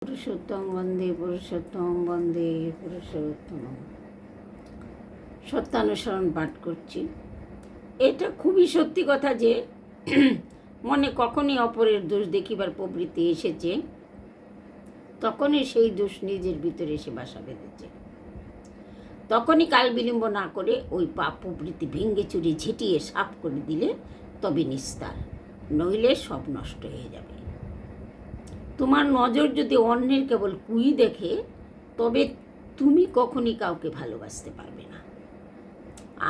পুরুষোত্তম বন্দে পুরুষোত্তম বন্দে পুরুষোত্তম। সত্যানুসরণ পাঠ করছি। এটা খুবই সত্যি কথা যে মনে কখনই অপরের দোষ দেখিবার প্রবৃত্তি এসেছে, তখনই সেই দোষ নিজের ভিতরে এসে বাসা বেঁধেছে। তখনই কাল বিলম্ব না করে ওই পাপ প্রবৃত্তি ভেঙে চুরি ঝেঁটিয়ে সাফ করে দিলে তবে নিস্তার, নইলে সব নষ্ট হয়ে যাবে। তোমার নজর যদি অন্যের কেবল কুই দেখে, তবে তুমি কখনই কাউকে ভালোবাসতে পারবে না।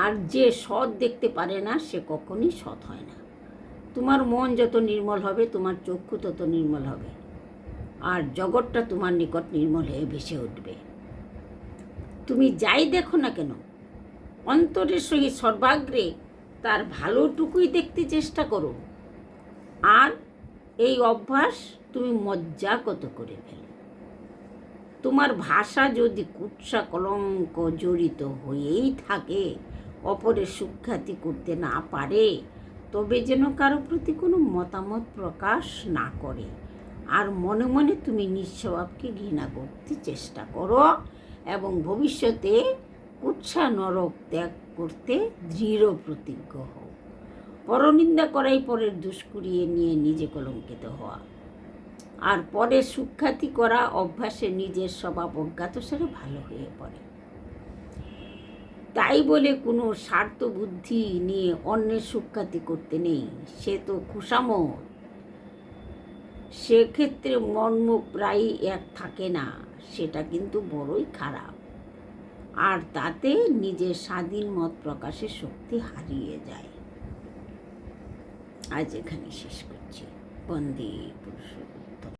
আর যে সৎ দেখতে পারে না, সে কখনই সৎ হয় না। তোমার মন যত নির্মল হবে, তোমার চক্ষু তত নির্মল হবে, আর জগৎটা তোমার নিকট নির্মল হয়ে ভেসে উঠবে। তুমি যাই দেখো না কেন, অন্তরের সহিত সর্বাগ্রে তার ভালোটুকুই দেখতে চেষ্টা করো। আর এই অভ্যাস তুমি মজ্জাগত করে ফেলো। তোমার ভাষা যদি কুৎসা কলঙ্ক জড়িত হয়েই থাকে, অপরের সুখ্যাতি করতে না পারে, তবে যেন কারো প্রতি কোনো মতামত প্রকাশ না করে। আর মনে মনে তুমি নিঃস্বভাবকে ঘৃণা করতে চেষ্টা করো এবং ভবিষ্যতে কুৎসা নরক ত্যাগ করতে দৃঢ় প্রতিজ্ঞ হও। পরনিন্দা করাই পরের দোষ কুড়িয়ে নিয়ে নিজে কলঙ্কিত হওয়া, আর পরে সুখ্যাতি করা অভ্যাসে নিজের স্বভাব অজ্ঞাতসারে ভালো হয়ে পড়ে। তাই বলে কোনো স্বার্থ বুদ্ধি নিয়ে অন্যের সুখ্যাতি করতে নেই, সে তো খুশামত। সেক্ষেত্রে মর্ম প্রায় এক থাকে না, সেটা কিন্তু বড়ই খারাপ, আর তাতে নিজের স্বাধীন মত প্রকাশের শক্তি হারিয়ে যায়। আজ এখানে শেষ করছি। বন্দে পুরুষোত্তম।